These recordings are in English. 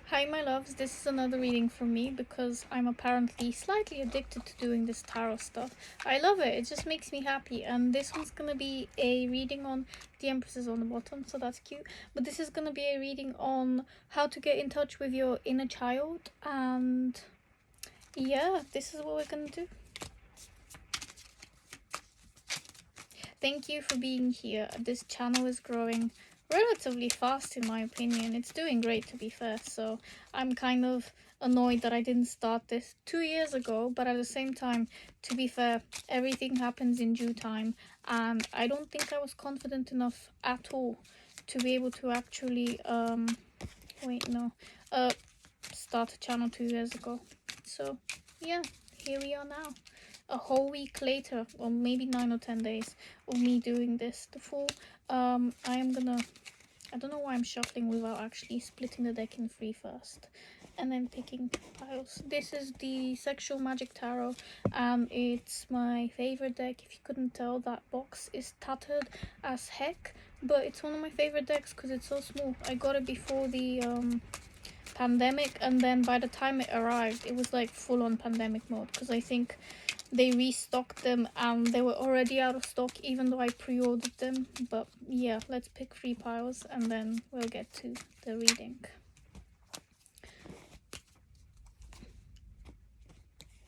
Hi my loves, this is another reading from me because I'm apparently slightly addicted to doing this tarot stuff. I love it, it just makes me happy, and this one's gonna be a reading on the Empresses on the bottom, so that's cute. But this is gonna be a reading on how to get in touch with your inner child, and yeah, this is what we're gonna do. Thank you for being here. This channel is growing relatively fast in my opinion. It's doing great to be fair, so I'm kind of annoyed that I didn't start this 2 years ago, but at the same time, to be fair, everything happens in due time, and I don't think I was confident enough at all to be able to actually start a channel 2 years ago. So yeah, here we are now, a whole week later, or maybe 9 or 10 days of me doing this. I don't know why I'm shuffling without actually splitting the deck in three first and then picking piles. This is the Sexual Magic Tarot, and it's my favorite deck. If you couldn't tell, that box is tattered as heck, but it's one of my favorite decks because it's so small. I got it before the pandemic, and then by the time it arrived, it was like full-on pandemic mode because I think they restocked them and they were already out of stock even though I pre-ordered them. But yeah, let's pick 3 piles and then we'll get to the reading.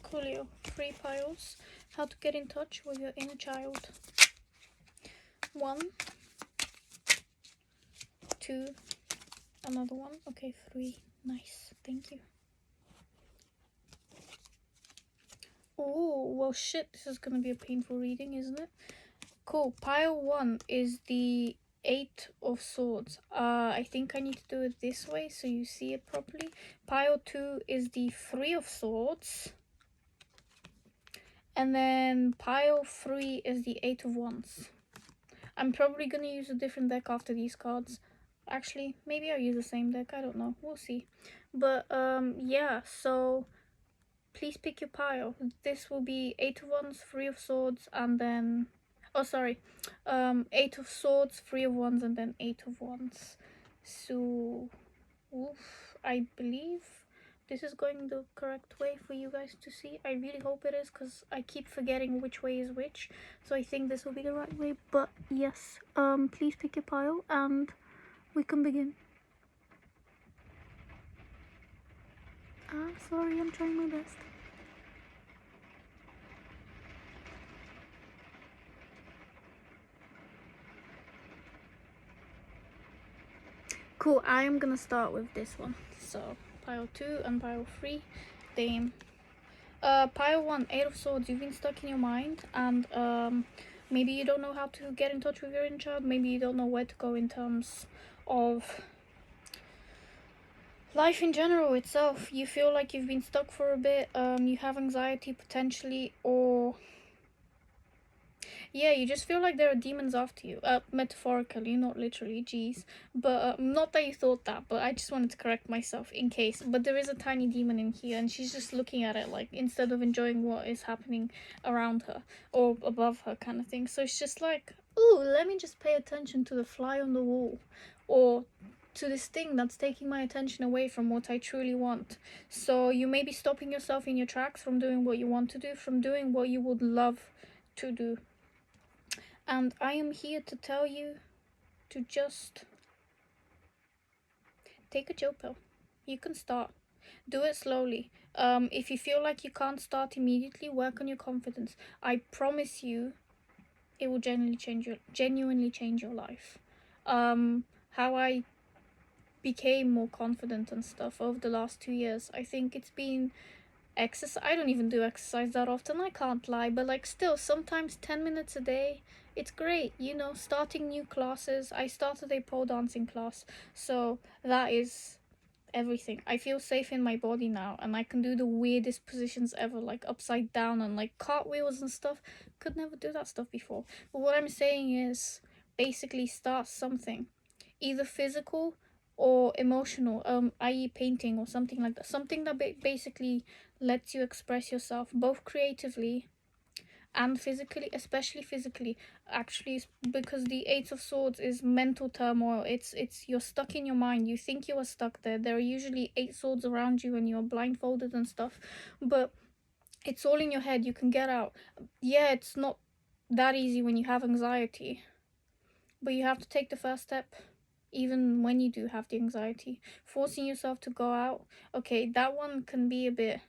Coolio, 3 piles. How to get in touch with your inner child. 1, 2, another 1. Okay, 3. Nice, thank you. Oh, well shit, this is gonna be a painful reading, isn't it? Cool. Pile 1 is the 8 of Swords. I think I need to do it this way so you see it properly. Pile 2 is the 3 of Swords. And then pile 3 is the 8 of Wands. I'm probably gonna use a different deck after these cards. Actually, maybe I'll use the same deck, I don't know, we'll see. But yeah, so please pick your pile. This will be 8 of Wands, 3 of Swords, and then 8 of Swords, 3 of Wands, and then 8 of Wands. So I believe this is going the correct way for you guys to see. I really hope it is because I keep forgetting which way is which, so I think this will be the right way. But yes, please pick your pile and we can begin. Sorry, I'm trying my best. Cool, I am gonna start with this one. So pile 2 and pile 3. Damn. Pile 1, 8 of Swords. You've been stuck in your mind, and maybe you don't know how to get in touch with your inner child. Maybe you don't know where to go in terms of life in general itself. You feel like you've been stuck for a bit. You have anxiety potentially, or yeah, you just feel like there are demons after you. Metaphorically, not literally, jeez. But not that you thought that, but I just wanted to correct myself in case. But there is a tiny demon in here, and she's just looking at it, like, instead of enjoying what is happening around her or above her kind of thing. So it's just like, ooh, let me just pay attention to the fly on the wall, or to this thing that's taking my attention away from what I truly want. So you may be stopping yourself in your tracks from doing what you want to do, from doing what you would love to do. And I am here to tell you to just take a chill pill. You can start. Do it slowly. If you feel like you can't start immediately, work on your confidence. I promise you, it will genuinely change your life. How I became more confident and stuff over the last 2 years. I think it's been exercise. I don't even do exercise that often, I can't lie, but like still sometimes 10 minutes a day, it's great, you know. Starting new classes, I started a pole dancing class, so that is everything. I feel safe in my body now, and I can do the weirdest positions ever, like upside down and like cartwheels and stuff. Could never do that stuff before. But what I'm saying is basically start something, either physical or emotional, i.e. painting or something like that, something that basically lets you express yourself both creatively and physically, especially physically. Actually, because the Eight of Swords is mental turmoil. It's you're stuck in your mind. You think you are stuck there. There are usually 8 swords around you and you're blindfolded and stuff, but it's all in your head. You can get out. Yeah, it's not that easy when you have anxiety, but you have to take the first step. Even when you do have the anxiety, forcing yourself to go out, okay, that one can be a bit,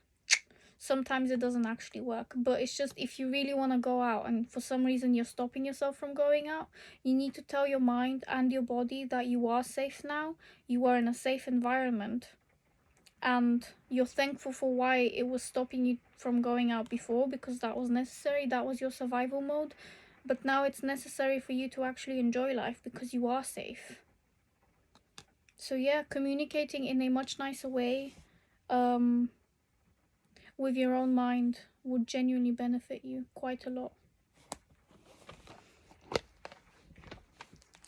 sometimes it doesn't actually work, but it's just if you really want to go out and for some reason you're stopping yourself from going out, you need to tell your mind and your body that you are safe now, you are in a safe environment, and you're thankful for why it was stopping you from going out before, because that was necessary, that was your survival mode, but now it's necessary for you to actually enjoy life because you are safe. So yeah, communicating in a much nicer way with your own mind would genuinely benefit you quite a lot.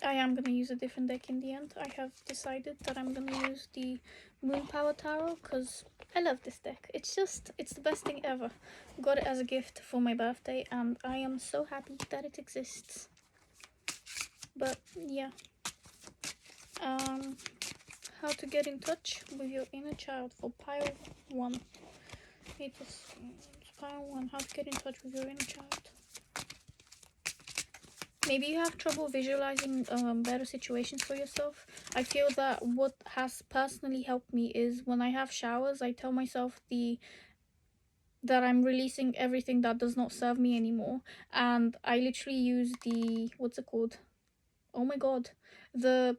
I am going to use a different deck in the end. I have decided that I'm going to use the Moon Power Tarot because I love this deck. It's the best thing ever. Got it as a gift for my birthday and I am so happy that it exists. But yeah. How to get in touch with your inner child for pile 1. It's pile 1. How to get in touch with your inner child. Maybe you have trouble visualizing better situations for yourself. I feel that what has personally helped me is when I have showers, I tell myself that I'm releasing everything that does not serve me anymore. And I literally use the, what's it called? Oh my god. The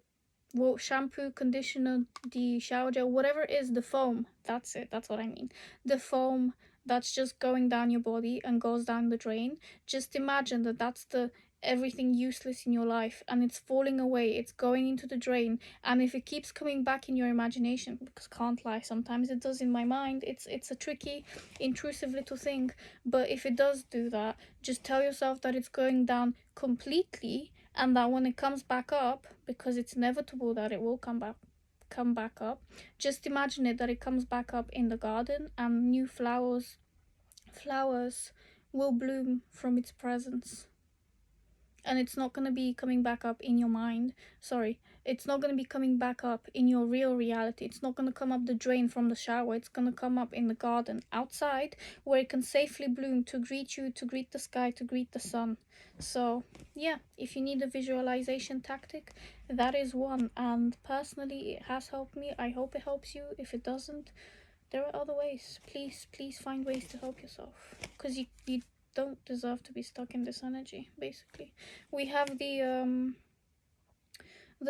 shampoo, conditioner, the shower gel, whatever it is, the foam. That's it. That's what I mean. The foam that's just going down your body and goes down the drain. Just imagine that that's the everything useless in your life and it's falling away, it's going into the drain, and if it keeps coming back in your imagination, because can't lie, sometimes it does in my mind, it's a tricky, intrusive little thing, but if it does do that, just tell yourself that it's going down completely and that when it comes back up, because it's inevitable that it will come back up, just imagine it that it comes back up in the garden and new flowers will bloom from its presence. And it's not going to be coming back up in your mind. Sorry, it's not going to be coming back up in your real reality. It's not going to come up the drain from the shower. It's going to come up in the garden outside where it can safely bloom to greet you, to greet the sky, to greet the sun. So yeah, if you need a visualization tactic, that is one. And personally, it has helped me. I hope it helps you. If it doesn't, there are other ways. Please find ways to help yourself, because you don't deserve to be stuck in this energy. Basically, we have the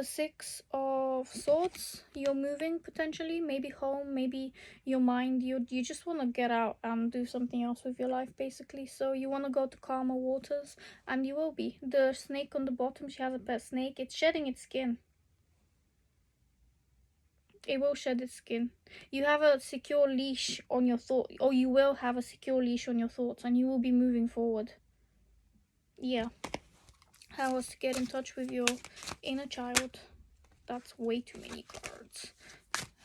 6 of Swords. You're moving potentially, maybe home, maybe your mind, you just want to get out and do something else with your life, basically. So you want to go to calmer waters, and you will be. The snake on the bottom, she has a pet snake, it's shedding its skin. It will shed its skin. You have a secure leash on your thought, or you will have a secure leash on your thoughts, and you will be moving forward. Yeah. How else to get in touch with your inner child? That's way too many cards.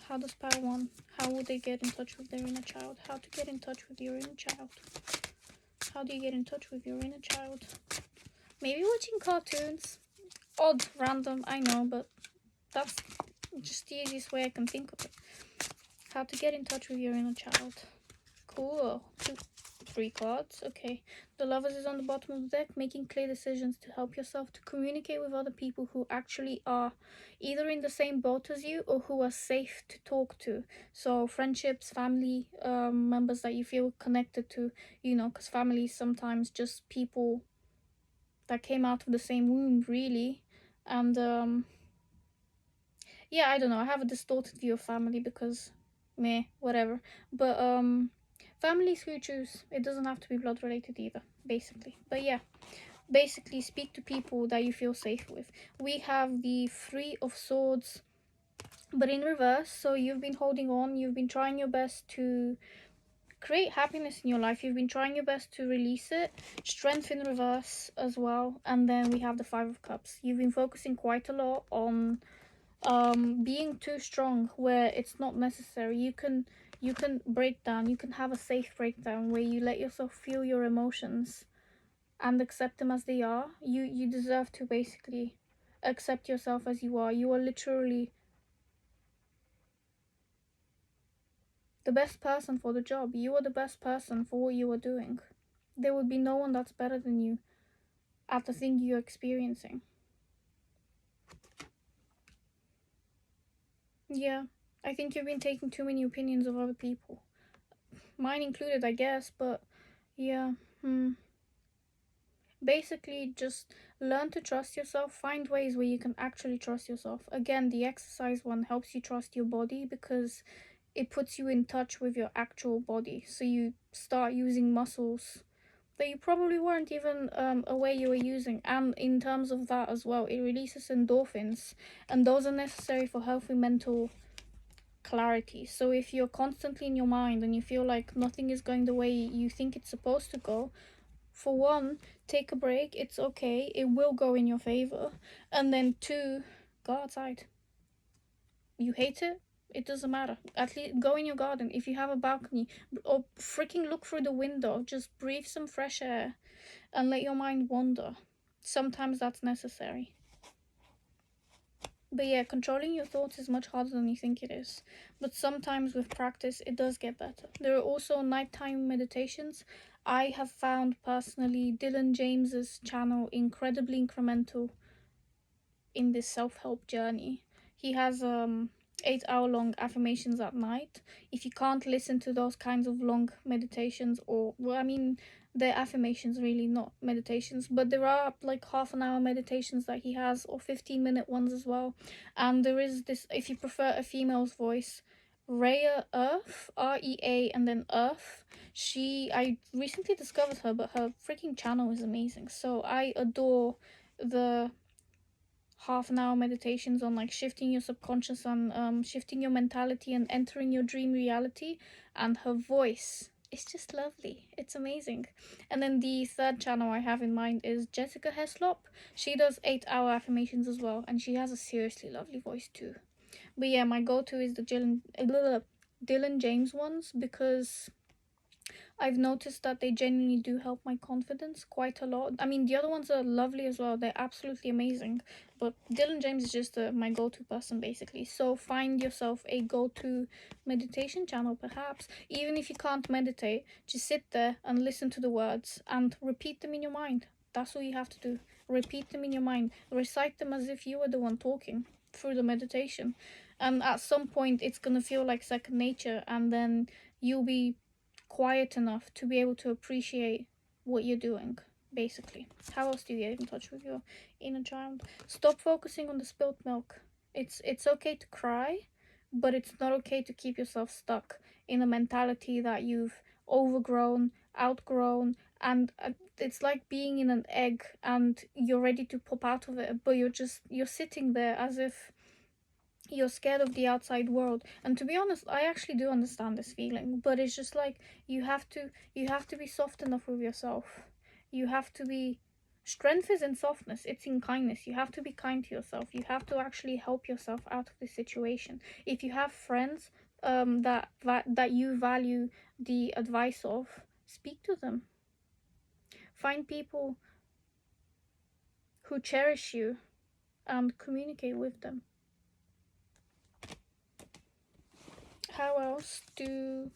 How does pile 1? How will they get in touch with their inner child? How to get in touch with your inner child? How do you get in touch with your inner child? Maybe watching cartoons. Odd, random, I know, but that's just the easiest way I can think of it. How to get in touch with your inner child. Cool. 3 cards. Okay. The Lovers is on the bottom of the deck. Making clear decisions to help yourself to communicate with other people who actually are either in the same boat as you or who are safe to talk to. So friendships, family members that you feel connected to, you know, because family is sometimes just people that came out of the same womb, really. And yeah, I don't know, I have a distorted view of family because meh, whatever. But families who choose, it doesn't have to be blood related either, basically. But yeah, basically speak to people that you feel safe with. We have the 3 of Swords, but in reverse. So you've been holding on, you've been trying your best to create happiness in your life, you've been trying your best to release it. Strength in reverse as well. And then we have the 5 of Cups. You've been focusing quite a lot on being too strong where it's not necessary. You can break down, you can have a safe breakdown where you let yourself feel your emotions and accept them as they are. You deserve to basically accept yourself as you are. You are literally the best person for the job. You are the best person for what you are doing. There would be no one that's better than you at the thing you're experiencing. Yeah, I think you've been taking too many opinions of other people. Mine included, I guess, but yeah. Basically, just learn to trust yourself. Find ways where you can actually trust yourself. Again, the exercise one helps you trust your body because it puts you in touch with your actual body. So you start using muscles that you probably weren't even aware you were using. And in terms of that as well, it releases endorphins, and those are necessary for healthy mental clarity. So if you're constantly in your mind and you feel like nothing is going the way you think it's supposed to go, for one, take a break. It's okay. It will go in your favor. And then two, go outside. You hate it? It doesn't matter. At least go in your garden. If you have a balcony, or freaking look through the window. Just breathe some fresh air and let your mind wander. Sometimes that's necessary. But yeah, controlling your thoughts is much harder than you think it is. But sometimes with practice, it does get better. There are also nighttime meditations. I have found personally Dylan James's channel incredibly incremental in this self-help journey. He has 8 hour long affirmations at night. If you can't listen to those kinds of long meditations, or well, I mean, they're affirmations really, not meditations, but there are like half an hour meditations that he has, or 15-minute ones as well. And there is this, if you prefer a female's voice, Rea Earth, REA and then Earth. I recently discovered her, but her freaking channel is amazing. So I adore the half an hour meditations on like shifting your subconscious and shifting your mentality and entering your dream reality. And her voice is just lovely. It's amazing. And then the third channel I have in mind is Jessica Heslop. She does 8 hour affirmations as well, and she has a seriously lovely voice too. But yeah, my go-to is the Dylan James ones, because I've noticed that they genuinely do help my confidence quite a lot. I mean, the other ones are lovely as well. They're absolutely amazing. But Dylan James is just my go-to person, basically. So find yourself a go-to meditation channel, perhaps. Even if you can't meditate, just sit there and listen to the words and repeat them in your mind. That's all you have to do. Repeat them in your mind. Recite them as if you were the one talking through the meditation. And at some point, it's going to feel like second nature, and then you'll be quiet enough to be able to appreciate what you're doing, basically. How else do you get in touch with your inner child? Stop focusing on the spilt milk. It's okay to cry, but it's not okay to keep yourself stuck in a mentality that you've overgrown, outgrown, and it's like being in an egg and you're ready to pop out of it, but you're sitting there as if you're scared of the outside world. And to be honest, I actually do understand this feeling, but it's just like you have to be soft enough with yourself. You have to be Strength is in softness, it's in kindness. You have to be kind to yourself. You have to actually help yourself out of this situation. If you have friends that you value the advice of, speak to them. Find people who cherish you and communicate with them. How else do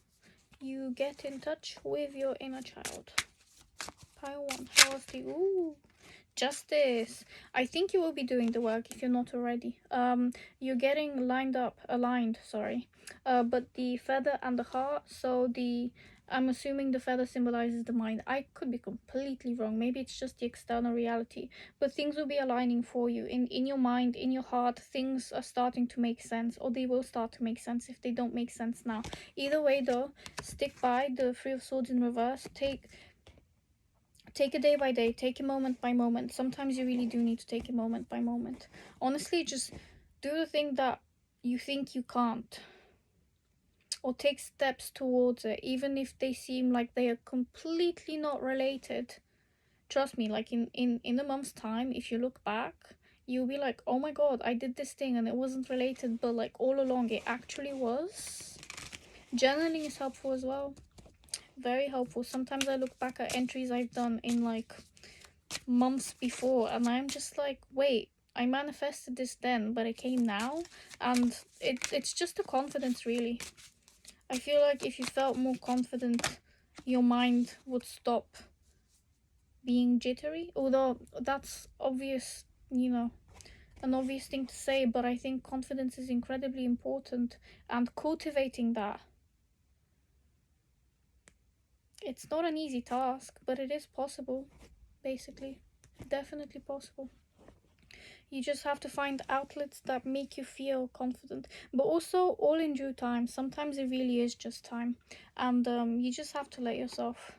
you get in touch with your inner child? Pile 1. How else do you... Ooh, justice. I think you will be doing the work if you're not already. You're getting aligned, sorry. But the feather and the heart, so I'm assuming the feather symbolizes the mind. I could be completely wrong. Maybe it's just the external reality. But things will be aligning for you. In your mind, in your heart, things are starting to make sense. Or they will start to make sense if they don't make sense now. Either way though, stick by the Three of Swords in reverse. Take it day by day. Take it moment by moment. Sometimes you really do need to take it moment by moment. Honestly, just do the thing that you think you can't, or take steps towards it, even if they seem like they are completely not related. Trust me, like in a month's time, if you look back, you'll be like, oh my god, I did this thing and it wasn't related, but like all along it actually was. Journaling is helpful as well. Very helpful. Sometimes I look back at entries I've done in like months before, and I'm just like, wait, I manifested this then, but it came now. And it's just the confidence, really. I feel like if you felt more confident, your mind would stop being jittery. Although that's obvious, an obvious thing to say, but I think confidence is incredibly important, and cultivating that, it's not an easy task, but it is possible, basically. Definitely possible. You just have to find outlets that make you feel confident, but also all in due time. Sometimes it really is just time, and you just have to let yourself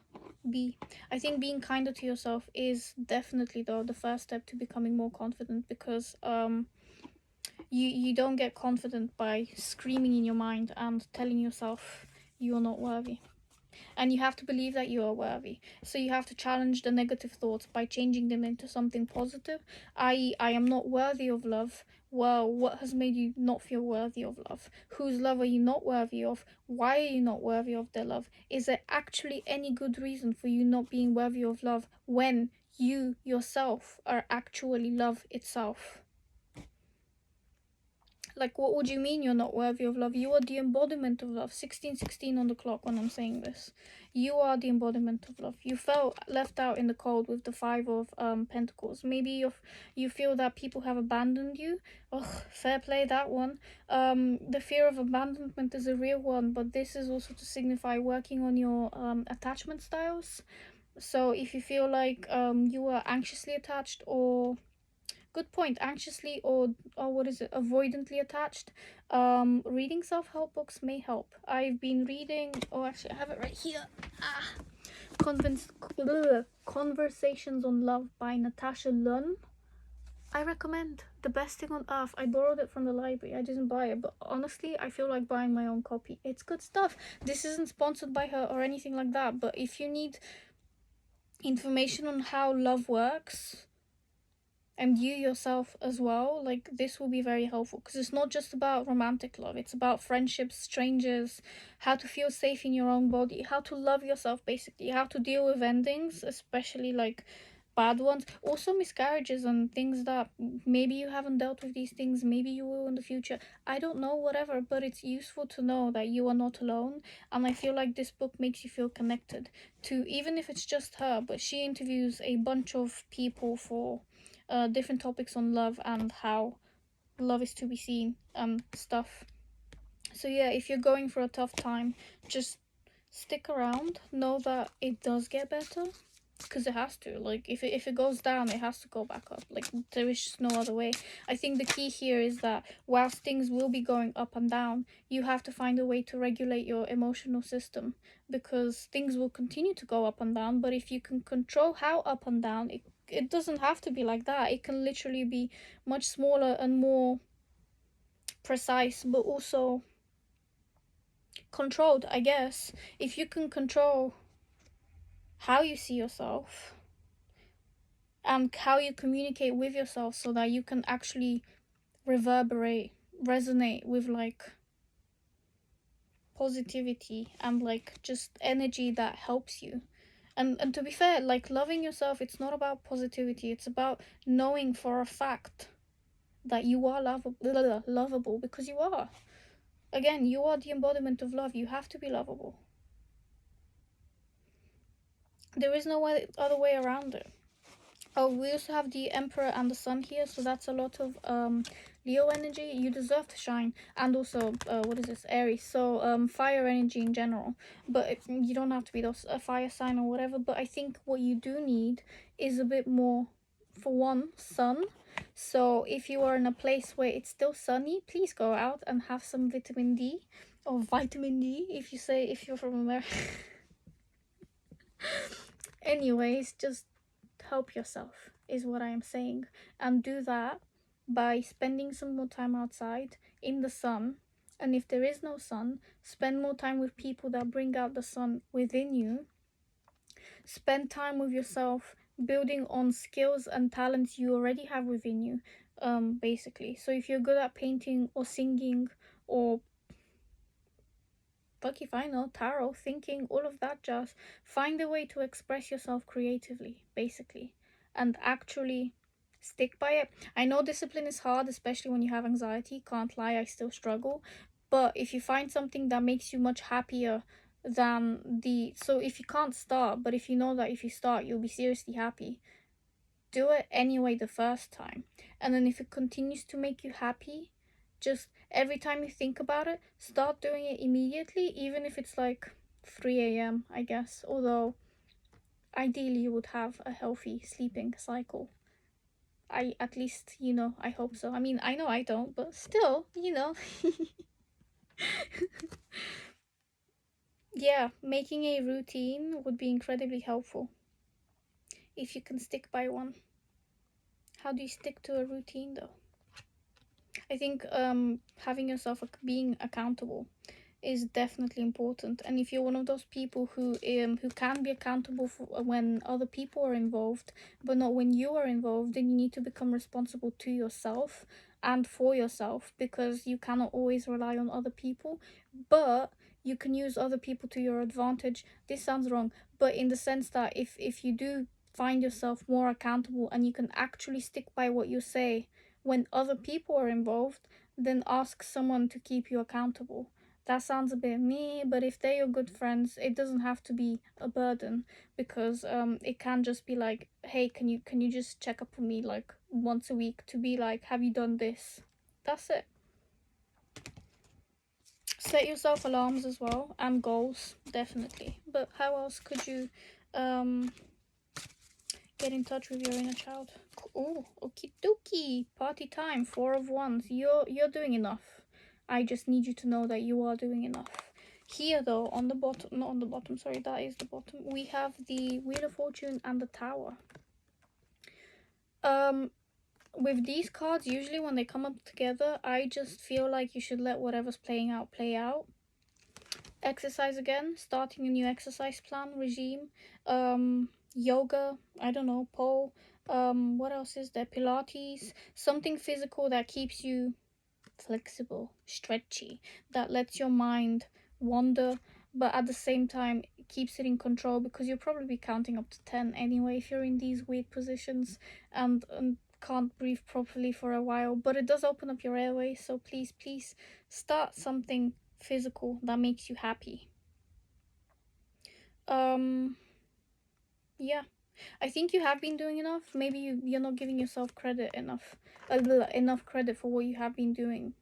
be. I think being kinder to yourself is definitely, though, the first step to becoming more confident, because you don't get confident by screaming in your mind and telling yourself you're not worthy. And you have to believe that you are worthy. So you have to challenge the negative thoughts by changing them into something positive. I am not worthy of love. Well, what has made you not feel worthy of love? Whose love are you not worthy of? Why are you not worthy of their love? Is there actually any good reason for you not being worthy of love when you yourself are actually love itself? Like, what would you mean you're not worthy of love? You are the embodiment of love. 1616 on the clock when I'm saying this. You are the embodiment of love. You felt left out in the cold with the Five of Pentacles. Maybe you feel that people have abandoned you. Ugh, fair play, that one. The fear of abandonment is a real one, but this is also to signify working on your attachment styles. So if you feel like you are anxiously attached, or good point, anxiously or what is it, avoidantly attached, reading self-help books may help. I've been reading, oh, actually I have it right here, Conversations on Love by Natasha Lunn. I recommend. The best thing on earth. I borrowed it from the library. I didn't buy it, but honestly, I feel like buying my own copy. It's good stuff. This isn't sponsored by her or anything like that, but if you need information on how love works, and you yourself as well, like, this will be very helpful, because it's not just about romantic love, it's about friendships, strangers, how to feel safe in your own body, how to love yourself, basically, how to deal with endings, especially like bad ones, also miscarriages and things that maybe you haven't dealt with these things, maybe you will in the future, I don't know, whatever, but it's useful to know that you are not alone. And I feel like this book makes you feel connected to, even if it's just her, but she interviews a bunch of people for different topics on love and how love is to be seen and stuff. So yeah, if you're going for a tough time, just stick around. Know that it does get better, because it has to. Like, if it goes down, it has to go back up. Like, there is just no other way. I think the key here is that whilst things will be going up and down, you have to find a way to regulate your emotional system, because things will continue to go up and down, but if you can control how up and down, it doesn't have to be like that. It can literally be much smaller and more precise, but also controlled, I guess. If you can control how you see yourself and how you communicate with yourself, so that you can actually resonate with like positivity and like just energy that helps you. And to be fair, like, loving yourself, it's not about positivity, it's about knowing for a fact that you are lovable, because you are. Again, you are the embodiment of love. You have to be lovable. There is no other way around it. Oh, we also have the Emperor and the Sun here, so that's a lot of Leo energy. You deserve to shine. And also, what is this? Aries. So, fire energy in general. But you don't have to be a fire sign or whatever. But I think what you do need is a bit more, for one, sun. So if you are in a place where it's still sunny, please go out and have some vitamin D. Or vitamin D, if you're from America. Anyways, just help yourself is what I am saying, and do that by spending some more time outside in the sun. And if there is no sun, spend more time with people that bring out the sun within you. Spend time with yourself, building on skills and talents you already have within you, basically. So if you're good at painting or singing or fuck if I know, tarot, thinking, all of that jazz, find a way to express yourself creatively, basically. and actually stick by it. I know discipline is hard, especially when you have anxiety. Can't lie, I still struggle. But if you find something that makes you much happier than the, so if you can't start, but if you know that if you start you'll be seriously happy, do it anyway the first time. And then if it continues to make you happy, just every time you think about it, start doing it immediately, even if it's like 3 a.m., I guess. Although ideally you would have a healthy sleeping cycle. I at least, I hope so. I mean, I know I don't, but still. Yeah, making a routine would be incredibly helpful if you can stick by one. How do you stick to a routine though? I think having yourself being accountable is definitely important. And if you're one of those people who can be accountable for when other people are involved, but not when you are involved, then you need to become responsible to yourself and for yourself, because you cannot always rely on other people. But you can use other people to your advantage. This sounds wrong, but in the sense that if you do find yourself more accountable and you can actually stick by what you say when other people are involved, then ask someone to keep you accountable. That sounds a bit me, but if they're your good friends, it doesn't have to be a burden, because it can just be like, hey, can you just check up on me like once a week to be like, have you done this? That's it. Set yourself alarms as well and goals, definitely. But how else could you um get in touch with your inner child? Oh, okie dokie. Party time, 4 of Wands. You're doing enough. I just need you to know that you are doing enough. Here though, on the bottom, not on the bottom, sorry, that is the bottom. We have the Wheel of Fortune and the Tower. With these cards, usually when they come up together, I just feel like you should let whatever's playing out play out. Exercise again, starting a new exercise plan regime. Yoga, I don't know, pole. What else is there? Pilates, something physical that keeps you flexible, stretchy, that lets your mind wander, but at the same time keeps it in control, because you'll probably be counting up to 10 anyway if you're in these weird positions and can't breathe properly for a while. But it does open up your airway, so please start something physical that makes you happy. Yeah, I think you have been doing enough. Maybe you're not giving yourself credit enough, enough credit for what you have been doing,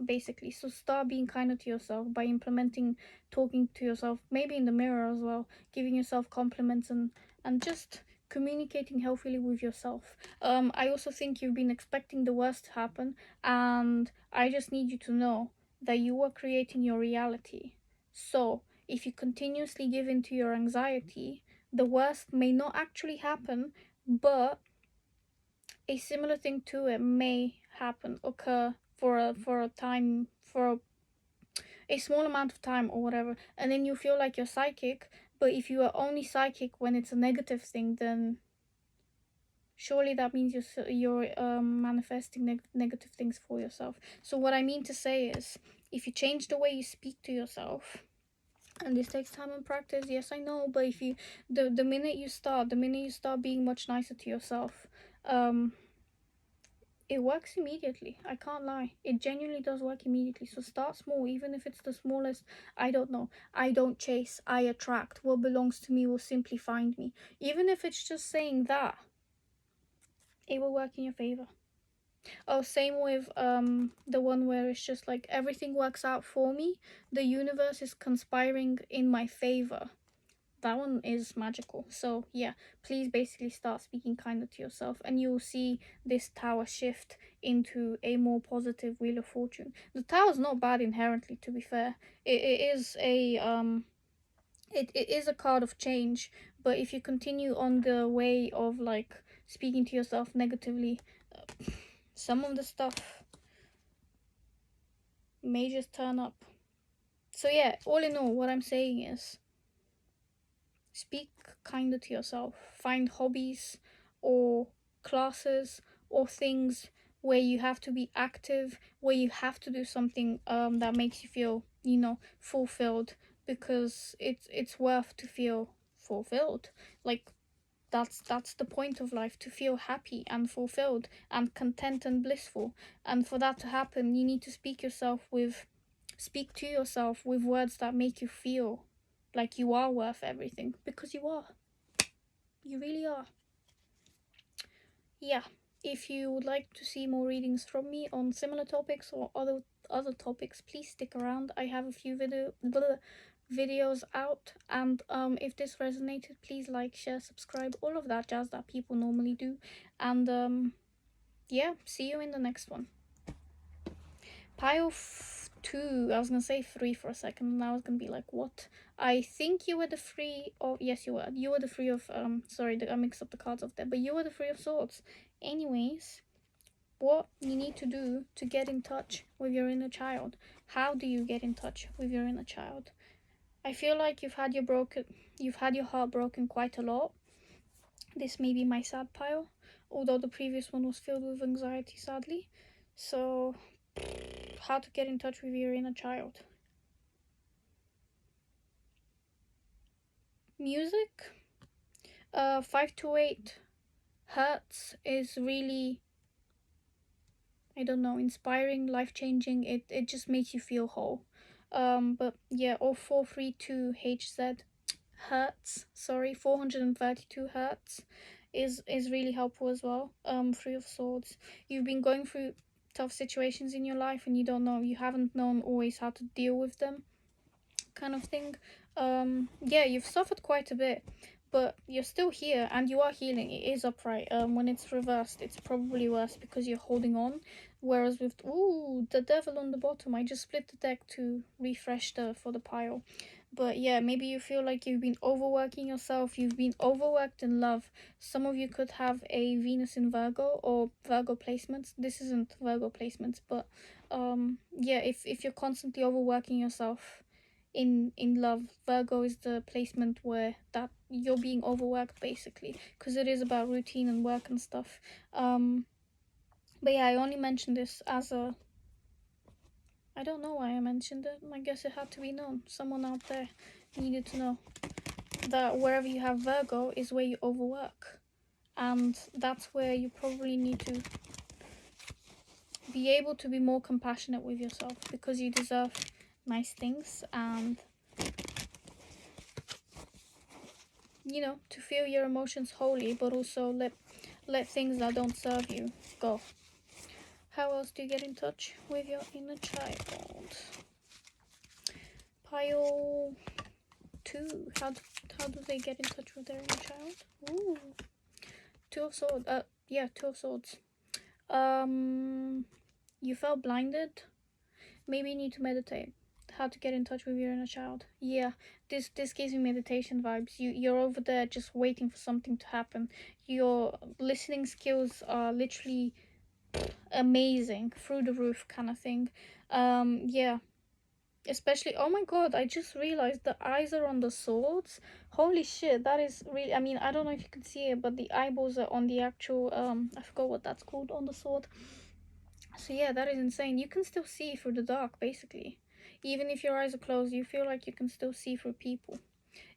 basically. So start being kinder to yourself by implementing talking to yourself, maybe in the mirror as well, giving yourself compliments and just communicating healthily with yourself. I also think you've been expecting the worst to happen, and I just need you to know that you are creating your reality. So if you continuously give in to your anxiety, the worst may not actually happen, but a similar thing to it may occur for a time, for a small amount of time or whatever, and then you feel like you're psychic. But if you are only psychic when it's a negative thing, then surely that means you're manifesting negative things for yourself. So what I mean to say is, if you change the way you speak to yourself, and this takes time and practice, yes I know, but if you the minute you start being much nicer to yourself, it works immediately. I can't lie. It genuinely does work immediately. So start small, even if it's the smallest. I don't know. I don't chase, I attract. What belongs to me will simply find me. Even if it's just saying that, it will work in your favor. Oh, same with the one where it's just like everything works out for me. The universe is conspiring in my favor. That one is magical. So yeah, please basically start speaking kinder to yourself, and you'll see this tower shift into a more positive Wheel of Fortune. The tower's not bad inherently, to be fair. It is a it is a card of change, but if you continue on the way of like speaking to yourself negatively, some of the stuff may just turn up. So yeah, all in all, what I'm saying is, speak kinder to yourself. Find hobbies or classes or things where you have to be active, where you have to do something that makes you feel, fulfilled, because it's worth to feel fulfilled. Like, that's the point of life, to feel happy and fulfilled and content and blissful. And for that to happen, you need to speak to yourself with words that make you feel like you are worth everything, because you are. You really are. Yeah. If you would like to see more readings from me on similar topics or other topics, please stick around. I have a few videos out, and if this resonated, please like, share, subscribe, all of that jazz that people normally do. And yeah, see you in the next one. Pile 2. I was gonna say 3 for a second, and I was gonna be like, what? I think you were the 3 of, yes, you were the 3 of, sorry, I mixed up the cards up there, but you were the 3 of swords. Anyways, what you need to do to get in touch with your inner child. How do you get in touch with your inner child? I feel like you've had your heart broken quite a lot. This may be my sad pile, although the previous one was filled with anxiety, sadly. So, how to get in touch with your inner child. Music. 528 hertz is really, I don't know, inspiring, life-changing. It just makes you feel whole. But yeah, or 432 HZ hertz, sorry, 432 hertz is really helpful as well. 3 of swords. You've been going through tough situations in your life and you haven't known always how to deal with them, kind of thing. Yeah, you've suffered quite a bit, but you're still here and you are healing. It is upright. When it's reversed, it's probably worse because you're holding on. Whereas with the devil on the bottom, I just split the deck to refresh for the pile. But yeah, maybe you feel like you've been overworking yourself. You've been overworked in love. Some of you could have a Venus in Virgo or Virgo placements. This isn't Virgo placements, but yeah, if you're constantly overworking yourself in love, Virgo is the placement where that you're being overworked, basically, because it is about routine and work and stuff. But yeah, I only mentioned this as a, I don't know why I mentioned it. I guess it had to be known. Someone out there needed to know that wherever you have Virgo is where you overwork, and that's where you probably need to be able to be more compassionate with yourself, because you deserve nice things, and to feel your emotions wholly, but also let things that don't serve you go. How else do you get in touch with your inner child? Pile 2. How do they get in touch with their inner child? Ooh. 2 of swords. Yeah, 2 of swords. You felt blinded. Maybe you need to meditate. How to get in touch with your inner child. Yeah, this gives me meditation vibes. You're over there just waiting for something to happen. Your listening skills are literally amazing, through the roof kind of thing. Yeah, especially, oh my god, I just realized the eyes are on the swords. Holy shit, that is really, I mean, I don't know if you can see it, but the eyeballs are on the actual I forgot what that's called on the sword. So yeah, that is insane. You can still see through the dark, basically. Even if your eyes are closed, you feel like you can still see through people,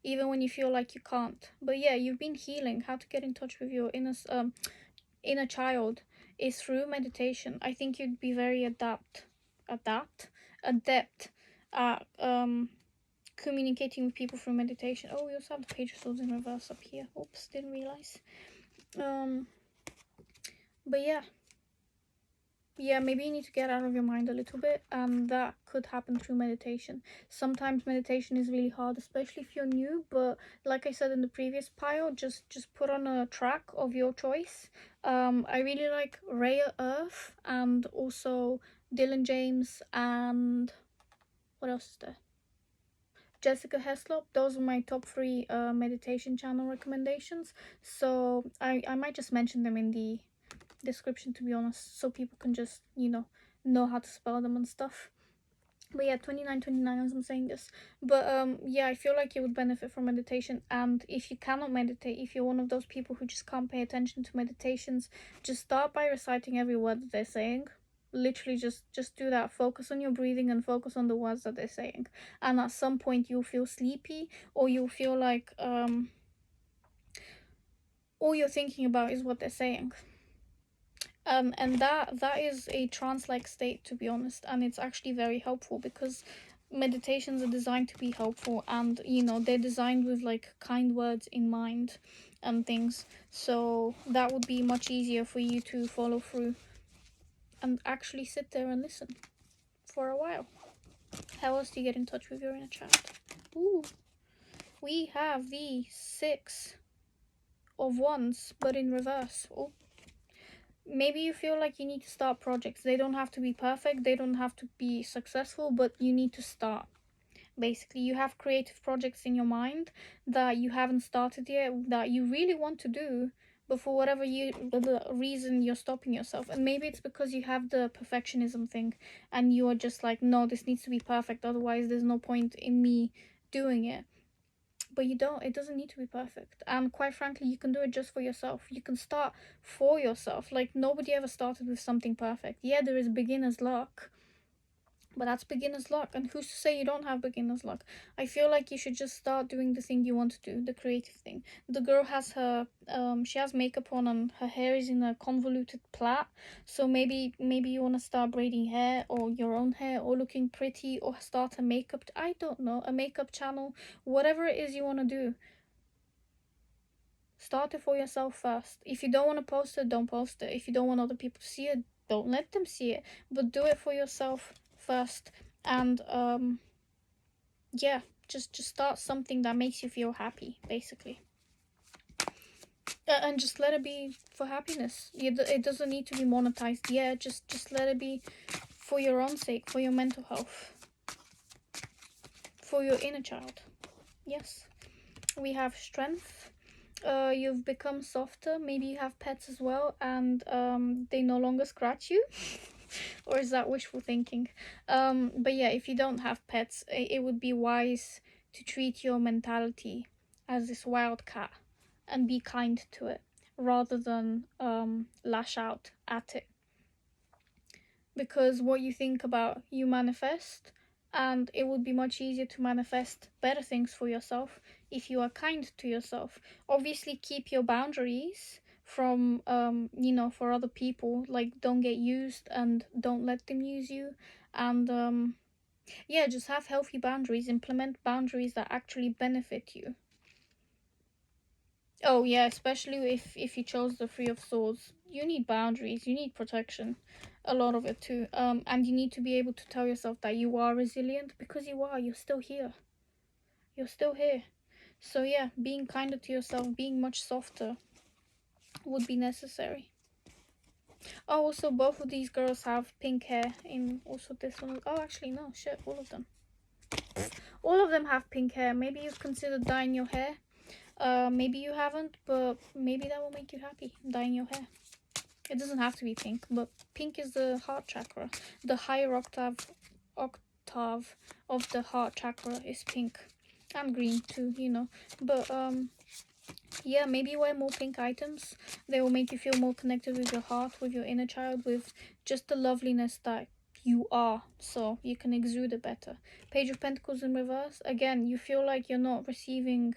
even when you feel like you can't. But yeah, you've been healing. How to get in touch with your inner child is through meditation. I think you'd be very adept at communicating with people through meditation. Oh, we also have the Page of Swords in reverse up here. Oops, didn't realize. But yeah, maybe you need to get out of your mind a little bit, and that could happen through meditation. Sometimes meditation is really hard, especially if you're new, but like I said in the previous pile, just put on a track of your choice. I really like Rea Earth, and also Dylan James, and what else is there? Jessica Heslop. Those are my top 3 meditation channel recommendations. So I might just mention them in the description, to be honest, so people can just know how to spell them and stuff. But yeah, 29 as I'm saying this. But yeah, I feel like you would benefit from meditation. And if you cannot meditate, if you're one of those people who just can't pay attention to meditations, just start by reciting every word that they're saying. Literally just do that. Focus on your breathing and focus on the words that they're saying, and at some point you'll feel sleepy, or you'll feel like all you're thinking about is what they're saying. And that is a trance-like state, to be honest, and it's actually very helpful because meditations are designed to be helpful, and you know, they're designed with like kind words in mind and things. So that would be much easier for you to follow through and actually sit there and listen for a while. How else do you get in touch with your inner child? Ooh, we have the Six of Wands, but in reverse. Oh, maybe you feel like you need to start projects. They don't have to be perfect, they don't have to be successful, but you need to start. Basically, you have creative projects in your mind that you haven't started yet, that you really want to do, but for whatever the reason you're stopping yourself. And maybe it's because you have the perfectionism thing and you are just like, no, this needs to be perfect, otherwise there's no point in me doing it. But you don't, it doesn't need to be perfect, and quite frankly, you can do it just for yourself. You can start for yourself. Like, nobody ever started with something perfect. Yeah, there is beginner's luck, but that's beginner's luck, and who's to say you don't have beginner's luck? I feel like you should just start doing the thing you want to do, the creative thing. The girl has her she has makeup on and her hair is in a convoluted plait, so maybe you want to start braiding hair, or your own hair, or looking pretty, or start a makeup, I don't know, a makeup channel. Whatever it is you want to do, start it for yourself first. If you don't want to post it, don't post it. If you don't want other people to see it, don't let them see it, but do it for yourself first. And yeah, just start something that makes you feel happy, basically. And just let it be for happiness. It doesn't need to be monetized. Yeah, just let it be for your own sake, for your mental health, for your inner child. Yes, we have strength. You've become softer. Maybe you have pets as well, and they no longer scratch you. Or is that wishful thinking? But yeah, if you don't have pets, it would be wise to treat your mentality as this wild cat and be kind to it rather than lash out at it. Because what you think about, you manifest, and it would be much easier to manifest better things for yourself if you are kind to yourself. Obviously, keep your boundaries from you know, for other people. Like, don't get used and don't let them use you. And yeah, just have healthy boundaries. Implement boundaries that actually benefit you. Oh yeah, especially if you chose the Three of Swords, you need boundaries, you need protection, a lot of it too. And you need to be able to tell yourself that you are resilient, because you are. You're still here. You're still here. So yeah, being kinder to yourself, being much softer, would be necessary. Oh, also both of these girls have pink hair. In also this one. Oh, actually no, shit, all of them. All of them have pink hair. Maybe you've considered dyeing your hair. Maybe you haven't, but maybe that will make you happy, dyeing your hair. It doesn't have to be pink, but pink is the heart chakra. The higher octave of the heart chakra is pink. And green too, you know. But yeah, maybe wear more pink items. They will make you feel more connected with your heart, with your inner child, with just the loveliness that you are, so you can exude it better. Page of Pentacles in reverse. Again, you feel like you're not receiving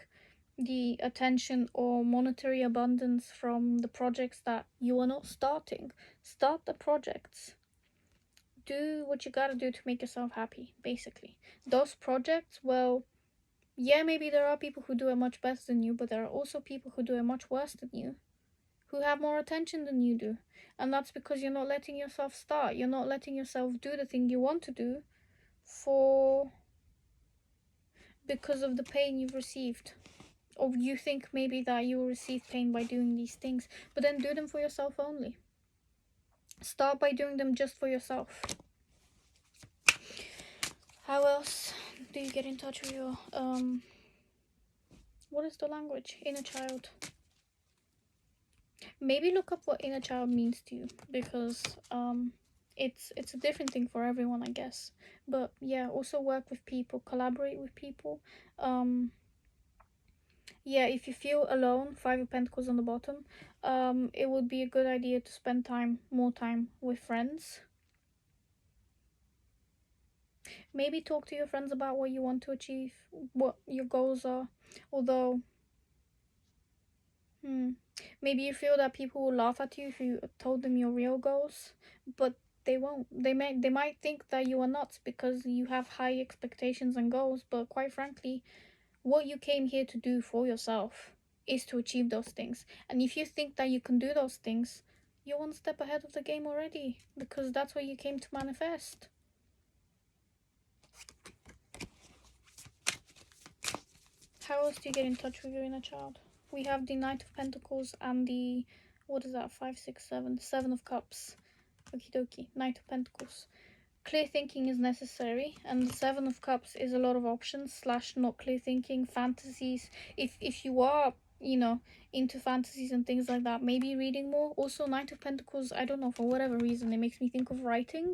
the attention or monetary abundance from the projects that you are not starting. Start the projects. Do what you gotta do to make yourself happy, basically. Those projects, well, yeah, maybe there are people who do it much better than you, but there are also people who do it much worse than you, who have more attention than you do. And that's because you're not letting yourself start. You're not letting yourself do the thing you want to do because of the pain you've received. Or you think maybe that you will receive pain by doing these things, but then do them for yourself only. Start by doing them just for yourself. How else do you get in touch with your what is the language? Inner child. Maybe look up what inner child means to you, because it's a different thing for everyone, I guess. But yeah, also work with people, collaborate with people. Yeah, if you feel alone, Five of Pentacles on the bottom, it would be a good idea to spend more time with friends. Maybe talk to your friends about what you want to achieve, what your goals are. Although, Maybe you feel that people will laugh at you if you told them your real goals, but they won't. They might think that you are nuts because you have high expectations and goals, but quite frankly, what you came here to do for yourself is to achieve those things. And if you think that you can do those things, you're one step ahead of the game already, because that's what you came to manifest. How else do you get in touch with your inner child? We have the Knight of Pentacles and the, what is that, 5, 6, 7, 7 of Cups. Okie dokie, Knight of Pentacles. Clear thinking is necessary, and the 7 of Cups is a lot of options slash not clear thinking, fantasies. If you are, you know, into fantasies and things like that, maybe reading more. Also, Knight of Pentacles, I don't know, for whatever reason, it makes me think of writing.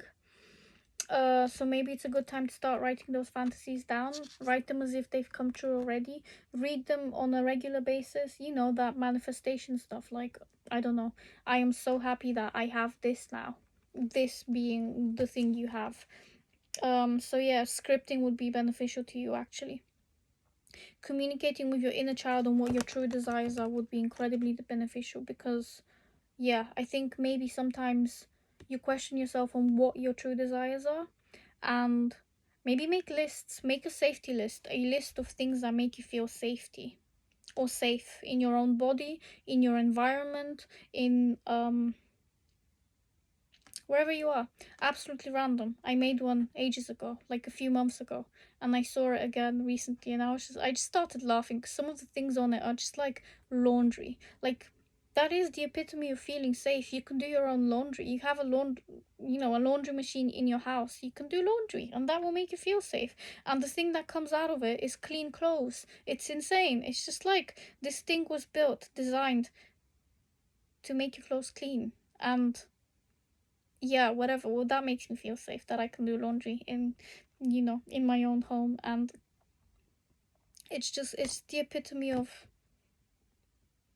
So maybe it's a good time to start writing those fantasies down. Write them as if they've come true already. Read them on a regular basis. You know, that manifestation stuff. Like, I don't know, I am so happy that I have this now. This being the thing you have. So yeah, scripting would be beneficial to you actually. Communicating with your inner child on what your true desires are would be incredibly beneficial, because yeah, I think maybe sometimes you question yourself on what your true desires are, and maybe make lists. Make a safety list, a list of things that make you feel safety or safe in your own body, in your environment, in wherever you are. Absolutely random. I made one ages ago, like a few months ago, and I saw it again recently, and I just started laughing because some of the things on it are just like laundry. Like, that is the epitome of feeling safe. You can do your own laundry. You have a laundry machine in your house. You can do laundry, and that will make you feel safe. And the thing that comes out of it is clean clothes. It's insane. It's just like this thing was built, designed to make your clothes clean. And yeah, whatever. Well, that makes me feel safe that I can do laundry in my own home. And it's the epitome of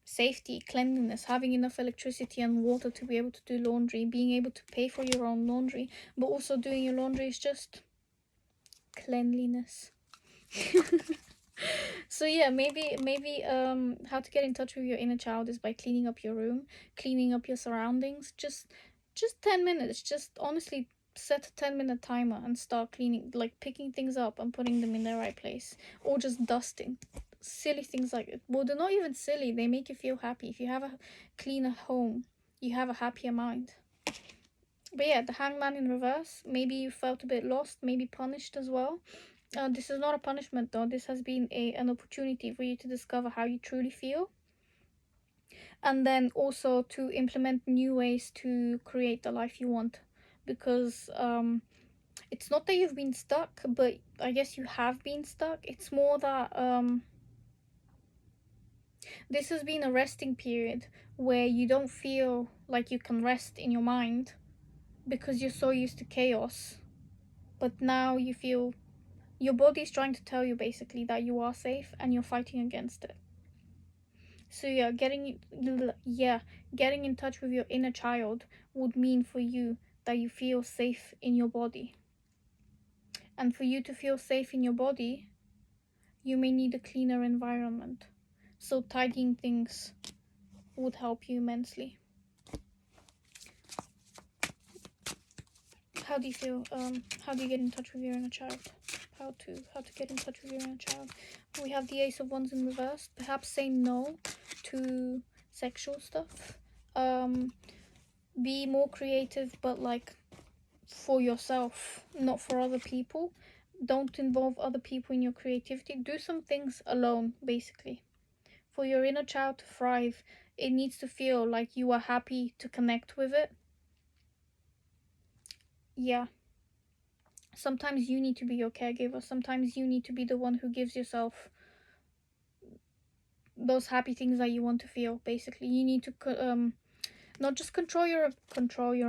safety, cleanliness, having enough electricity and water to be able to do laundry, being able to pay for your own laundry, but also doing your laundry is just cleanliness. So yeah, maybe how to get in touch with your inner child is by cleaning up your room, cleaning up your surroundings. Just 10 minutes. Just honestly set a 10-minute timer and start cleaning, like picking things up and putting them in their right place, or just dusting. Silly things like it. Well, they're not even silly. They make you feel happy. If you have a cleaner home, you have a happier mind. But yeah, the Hangman in reverse. Maybe you felt a bit lost, maybe punished as well. This is not a punishment though. This has been an opportunity for you to discover how you truly feel, and then also to implement new ways to create the life you want. Because it's not that you've been stuck, but I guess you have been stuck. It's more that this has been a resting period where you don't feel like you can rest in your mind because you're so used to chaos. But now you feel your body is trying to tell you basically that you are safe and you're fighting against it. So yeah, getting in touch with your inner child would mean for you that you feel safe in your body. And for you to feel safe in your body, you may need a cleaner environment. So tidying things would help you immensely. How do you feel? How do you get in touch with your inner child? How to get in touch with your inner child? We have the Ace of Wands in reverse. Perhaps say no to sexual stuff. Be more creative, but like for yourself, not for other people. Don't involve other people in your creativity. Do some things alone, basically. For your inner child to thrive, it needs to feel like you are happy to connect with it. Yeah. Sometimes you need to be your caregiver. Sometimes you need to be the one who gives yourself those happy things that you want to feel. Basically, you need to not just control your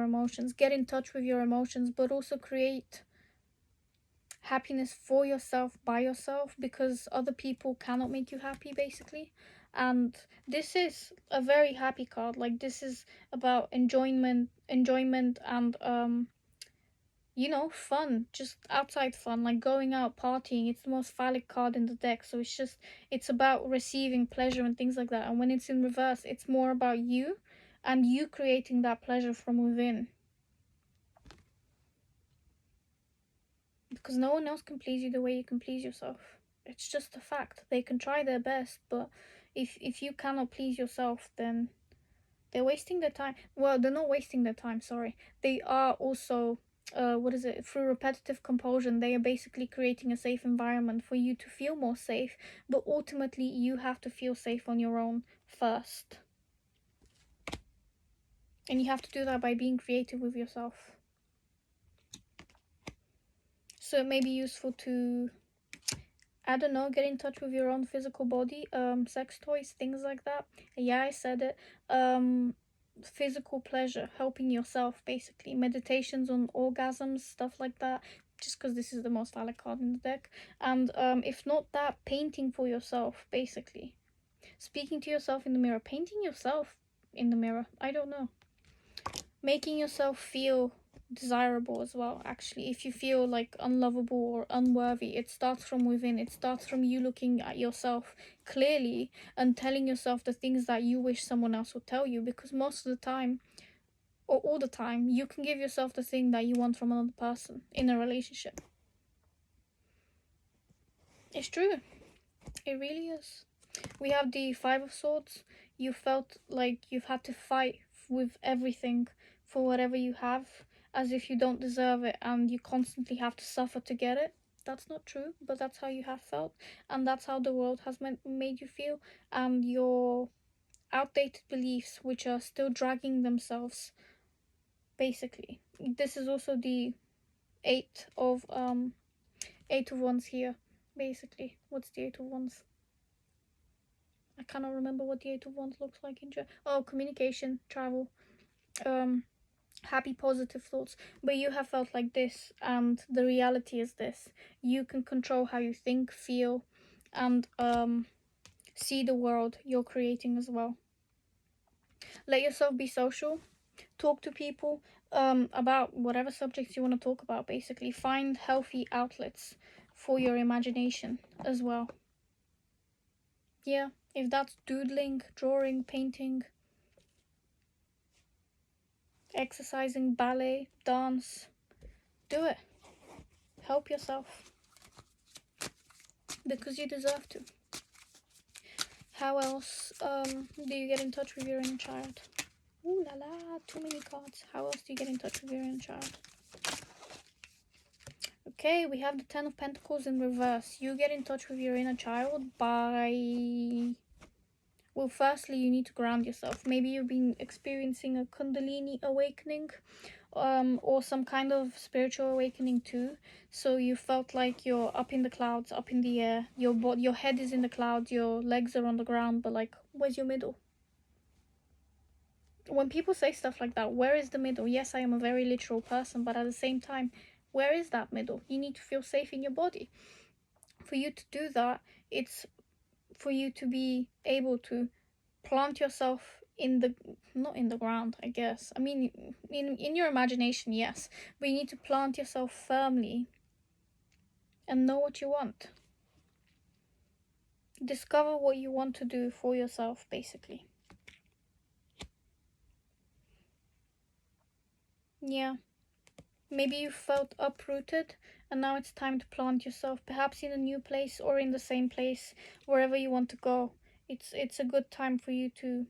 emotions, get in touch with your emotions, but also create happiness for yourself, by yourself, because other people cannot make you happy, basically. And this is a very happy card. Like, this is about enjoyment and you know, fun, just outside fun, like going out partying. It's the most phallic card in the deck, so it's about receiving pleasure and things like that. And when it's in reverse, it's more about you and you creating that pleasure from within. Because no one else can please you the way you can please yourself. It's just a fact. They can try their best, but if you cannot please yourself, then they're wasting their time. Well, they're not wasting their time, sorry. They are also, through repetitive compulsion, they are basically creating a safe environment for you to feel more safe, but ultimately you have to feel safe on your own first. And you have to do that by being creative with yourself. So it may be useful to, I don't know, get in touch with your own physical body, sex toys, things like that. Yeah, I said it. Physical pleasure, helping yourself, basically. Meditations on orgasms, stuff like that. Just because this is the most phallic card in the deck. And if not that, painting for yourself, basically. Speaking to yourself in the mirror. Painting yourself in the mirror. I don't know. Making yourself feel desirable as well, actually. If you feel like unlovable or unworthy, it starts from within. It starts from you looking at yourself clearly and telling yourself the things that you wish someone else would tell you, because most of the time, or all the time, you can give yourself the thing that you want from another person in a relationship. It's true. It really is. We have the Five of Swords. You felt like you've had to fight with everything for whatever you have, as if you don't deserve it and you constantly have to suffer to get it. That's not true, but that's how you have felt, and that's how the world has made you feel, and your outdated beliefs, which are still dragging themselves, basically. This is also the eight of wands here, basically. What's the Eight of Wands? I cannot remember what the Eight of Wands looks like in general. Oh, communication, travel, happy, positive thoughts. But you have felt like this, and the reality is this: you can control how you think, feel, and see the world you're creating as well. Let yourself be social. Talk to people about whatever subjects you want to talk about. Basically, find healthy outlets for your imagination as well. Yeah, if that's doodling, drawing, painting, exercising, ballet, dance, do it. Help yourself. Because you deserve to. How else do you get in touch with your inner child? Ooh la la, too many cards. How else do you get in touch with your inner child? Okay, we have the Ten of Pentacles in reverse. You get in touch with your inner child by... Well, firstly, you need to ground yourself. Maybe you've been experiencing a Kundalini awakening, or some kind of spiritual awakening too. So you felt like you're up in the clouds, up in the air. Your head is in the clouds, your legs are on the ground, but like, where's your middle? When people say stuff like that, where is the middle? Yes, I am a very literal person, but at the same time, where is that middle? You need to feel safe in your body. For you to do that, it's for you to be able to plant yourself in the, not in the ground, I guess. I mean, in your imagination, yes, but you need to plant yourself firmly and know what you want. Discover what you want to do for yourself, basically. Yeah. Maybe you felt uprooted and now it's time to plant yourself, perhaps in a new place or in the same place, wherever you want to go. It's a good time for you to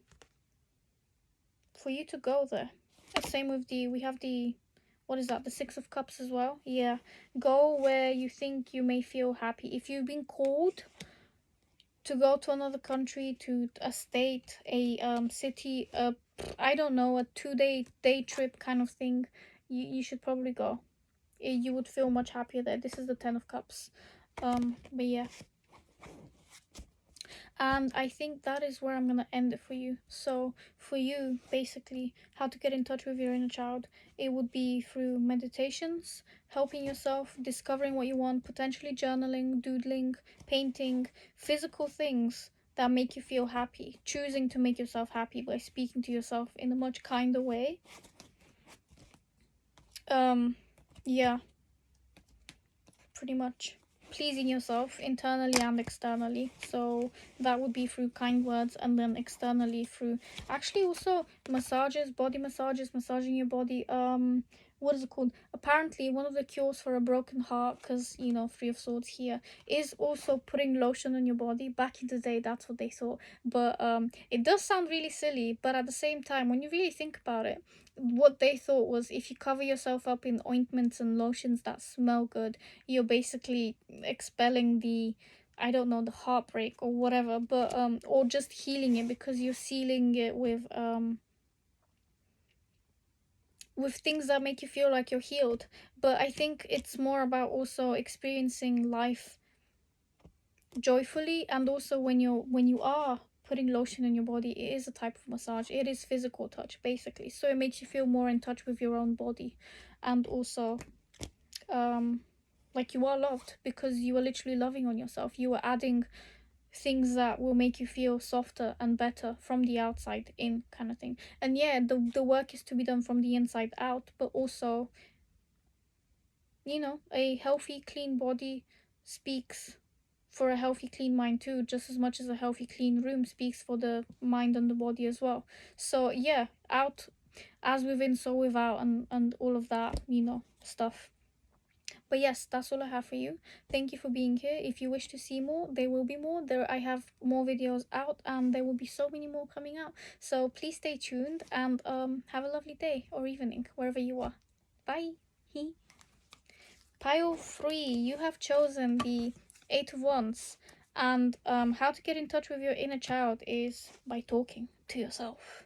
go there. Same with we have the, what is that, the Six of Cups as well. Yeah, go where you think you may feel happy. If you've been called to go to another country, to a state, a city, I don't know, a 2-day trip kind of thing, you should probably go. You would feel much happier there. This is the Ten of Cups. But yeah. And I think that is where I'm gonna end it for you. So for you, basically, how to get in touch with your inner child, it would be through meditations, helping yourself, discovering what you want, potentially journaling, doodling, painting, physical things that make you feel happy, choosing to make yourself happy by speaking to yourself in a much kinder way. Yeah, pretty much. Pleasing yourself internally and externally. So that would be through kind words, and then externally through actually also massages, body massages, massaging your body. What is it called? Apparently, one of the cures for a broken heart, because you know, Three of Swords here, is also putting lotion on your body. Back in the day, that's what they thought. But it does sound really silly. But at the same time, when you really think about it, what they thought was if you cover yourself up in ointments and lotions that smell good, you're basically expelling the, I don't know, the heartbreak or whatever, but or just healing it because you're sealing it with things that make you feel like you're healed. But I think it's more about also experiencing life joyfully, and also when you are putting lotion in your body, it is a type of massage. It is physical touch basically, so it makes you feel more in touch with your own body, and also um like you are loved because you are literally loving on yourself. You are adding things that will make you feel softer and better from the outside in, kind of thing. And yeah, the work is to be done from the inside out, but also, you know, a healthy clean body speaks for a healthy clean mind too, just as much as a healthy clean room speaks for the mind and the body as well. So yeah, out as within so without, and all of that, you know, stuff. But yes, that's all I have for you. Thank you for being here. If you wish to see more, there will be more. There I have more videos out, and there will be so many more coming out. So please stay tuned, and have a lovely day or evening wherever you are. Bye. Pile 3, you have chosen the 8 of Wands, and how to get in touch with your inner child is by talking to yourself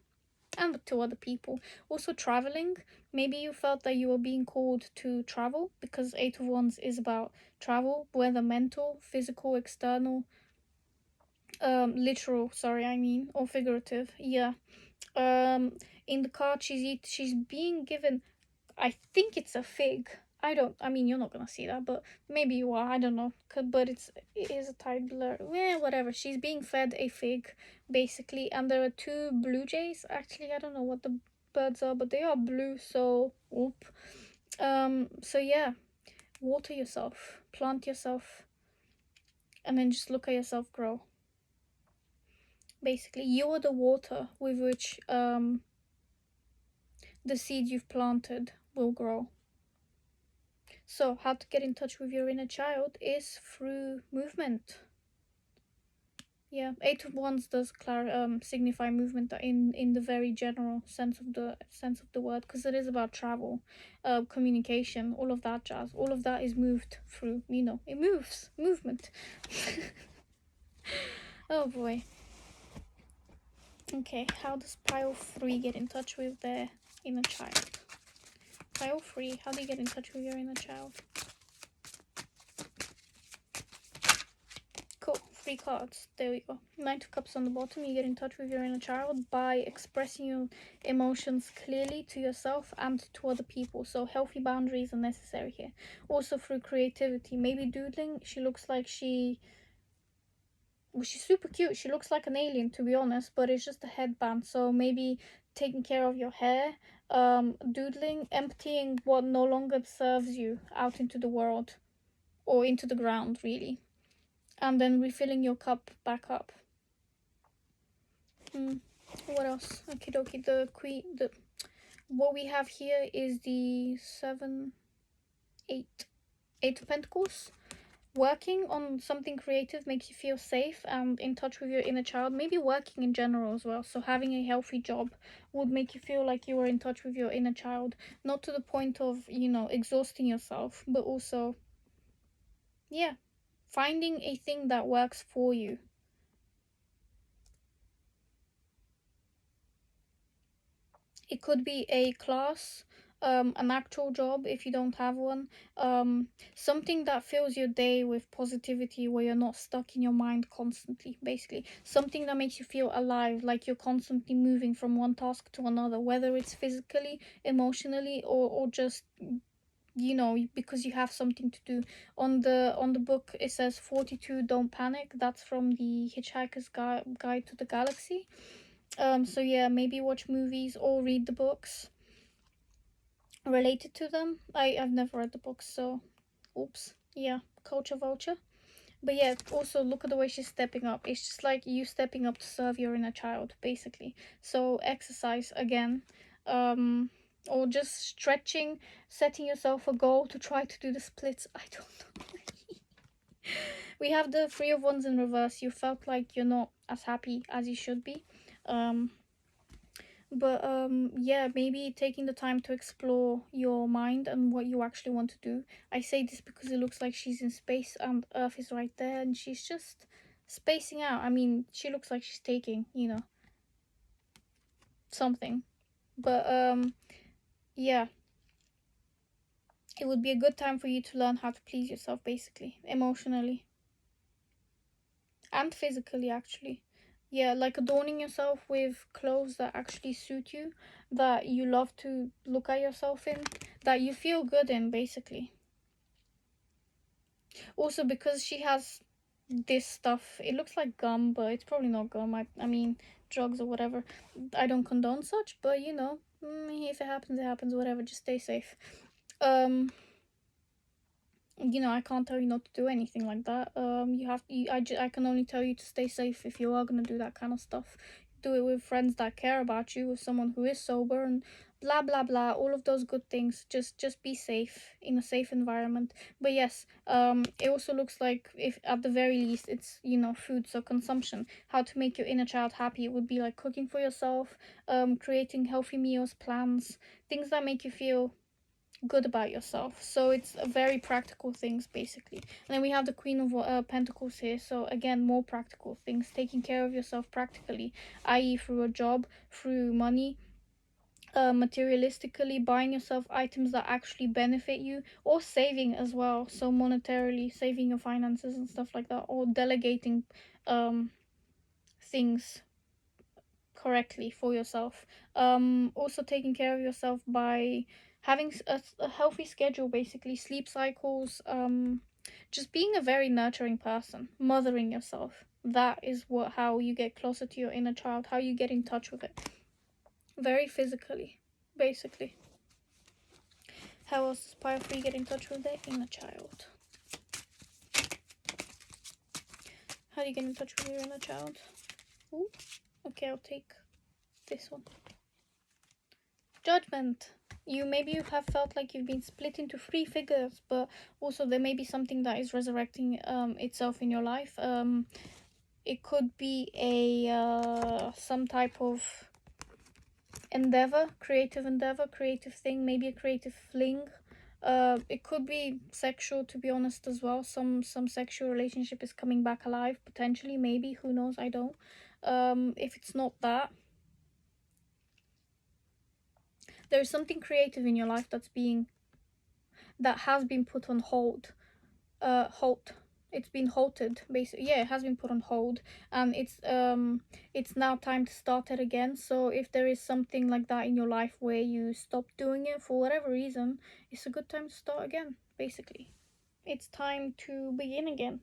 and to other people. Also, traveling. Maybe you felt that you were being called to travel because Eight of Wands is about travel, whether mental, physical, external, literal. Sorry, I mean, or figurative. Yeah. In the card, she's being given. I think it's a fig. I don't. I mean, you're not gonna see that, but maybe you are. I don't know. But it is a tight blur. Yeah, whatever. She's being fed a fig, basically, and there are two blue jays. Actually, I don't know what the birds are, but they are blue. So, whoop. So yeah, water yourself, plant yourself, and then just look at yourself grow. Basically, you are the water with which the seed you've planted will grow. So, how to get in touch with your inner child is through movement. Yeah, Eight of Wands does signify movement in the very general sense of the word, because it is about travel, communication, all of that jazz. All of that is moved through. You know, it moves, movement. Oh boy. Okay, how does pile 3 get in touch with their inner child? Pile 3, how do you get in touch with your inner child? Cool, 3 cards. There we go. Knight of Cups on the bottom. You get in touch with your inner child by expressing your emotions clearly to yourself and to other people. So healthy boundaries are necessary here. Also through creativity. Maybe doodling. She looks like she's super cute. She looks like an alien, to be honest, but it's just a headband. So maybe taking care of your hair, doodling, emptying what no longer serves you out into the world, or into the ground, really, and then refilling your cup back up. What else? Okie dokie. What we have here is the 7, 8 of Pentacles. Working on something creative makes you feel safe and in touch with your inner child. Maybe working in general as well. So having a healthy job would make you feel like you are in touch with your inner child. Not to the point of, you know, exhausting yourself, but also, yeah, finding a thing that works for you. It could be a class, an actual job if you don't have one, something that fills your day with positivity where you're not stuck in your mind constantly, basically. Something that makes you feel alive, like you're constantly moving from one task to another, whether it's physically, emotionally, or just, you know, because you have something to do. On the book it says 42 don't panic. That's from the Hitchhiker's Guide to the Galaxy. So yeah, maybe watch movies or read the books. related to them. I've never read the books, so oops. Yeah, culture vulture. But yeah, also look at the way she's stepping up. It's just like you stepping up to serve your inner child, basically. So exercise again, or just stretching, setting yourself a goal to try to do the splits. I don't know. We have the Three of Wands in reverse. You felt like you're not as happy as you should be. Um, but yeah, maybe taking the time to explore your mind and what you actually want to do. I say this because it looks like she's in space and Earth is right there and she's just spacing out. I mean, she looks like she's taking, something. But yeah, it would be a good time for you to learn how to please yourself, basically, emotionally and physically, actually. Yeah, like adorning yourself with clothes that actually suit you, that you love to look at yourself in, that you feel good in, basically. Also, because she has this stuff, it looks like gum, but it's probably not gum. I mean, drugs or whatever. I don't condone such, but if it happens, it happens, whatever. Just stay safe. Um, I can't tell you not to do anything like that. I can only tell you to stay safe if you are gonna do that kind of stuff. Do it with friends that care about you, with someone who is sober, and blah blah blah. All of those good things. Just be safe in a safe environment. But yes, it also looks like if at the very least it's food, so consumption. How to make your inner child happy? It would be like cooking for yourself, creating healthy meals, plans, things that make you feel good about yourself. So it's very practical things, basically. And then we have the Queen of Pentacles here, so again, more practical things, taking care of yourself practically, i.e. through a job, through money, materialistically, buying yourself items that actually benefit you, or saving as well, so monetarily saving your finances and stuff like that, or delegating things correctly for yourself. Also taking care of yourself by having a healthy schedule, basically sleep cycles. Just being a very nurturing person, mothering yourself. That is how you get closer to your inner child, how you get in touch with it. Very physically, basically. How else does Pile 3 get in touch with their inner child? How do you get in touch with your inner child? Ooh. Okay, I'll take this one. Judgment. Maybe you have felt like you've been split into three figures, but also there may be something that is resurrecting itself in your life. It could be a some type of creative thing, maybe a creative fling. It could be sexual, to be honest, as well. Some sexual relationship is coming back alive, potentially, maybe, who knows, I don't. If it's not that, there's something creative in your life that has been put on hold. It's been halted, basically. Yeah, it has been put on hold, and it's now time to start it again. So if there is something like that in your life where you stopped doing it for whatever reason, it's a good time to start again, basically. It's time to begin again.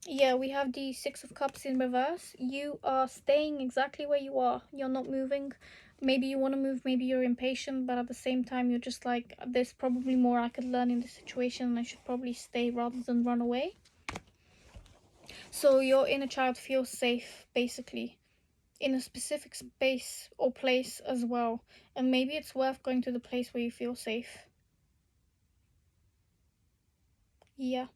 Yeah, we have the Six of Cups in reverse. You are staying exactly where you are. You're not moving. Maybe you want to move, maybe you're impatient, but at the same time, you're just like, there's probably more I could learn in this situation, and I should probably stay rather than run away. So your inner child feels safe, basically, in a specific space or place as well. And maybe it's worth going to the place where you feel safe. Yeah.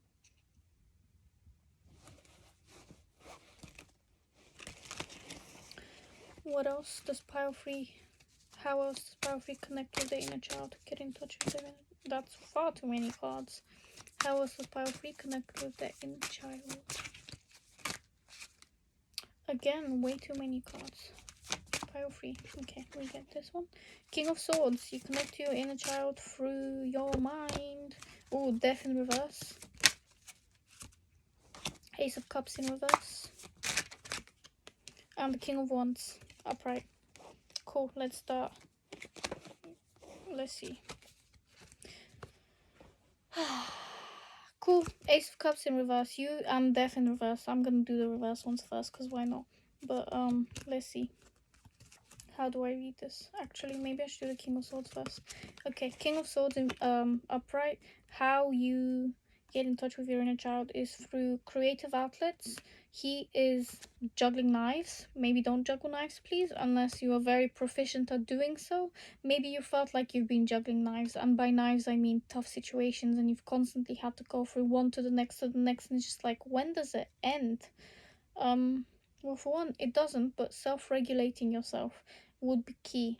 What else does Pile 3... How else does Pile 3 connect with the inner child? Get in touch with them. That's far too many cards. How else does Pile 3 connect with the inner child? Again, way too many cards. Pile 3. Okay, we get this one. King of Swords. You connect to your inner child through your mind. Oh, Death in reverse. Ace of Cups in reverse. And the King of Wands upright. Cool, let's start. Let's see. Cool. Ace of Cups in reverse. You and Death in reverse. I'm gonna do the reverse ones first, because why not? But let's see. How do I read this? Actually, maybe I should do the King of Swords first. Okay, King of Swords in upright. How you get in touch with your inner child is through creative outlets. He is juggling knives. Maybe don't juggle knives, please, unless you are very proficient at doing so. Maybe you felt like you've been juggling knives, and by knives I mean tough situations, and you've constantly had to go through one to the next, and it's just like, when does it end? Well, for one, it doesn't, but self-regulating yourself would be key.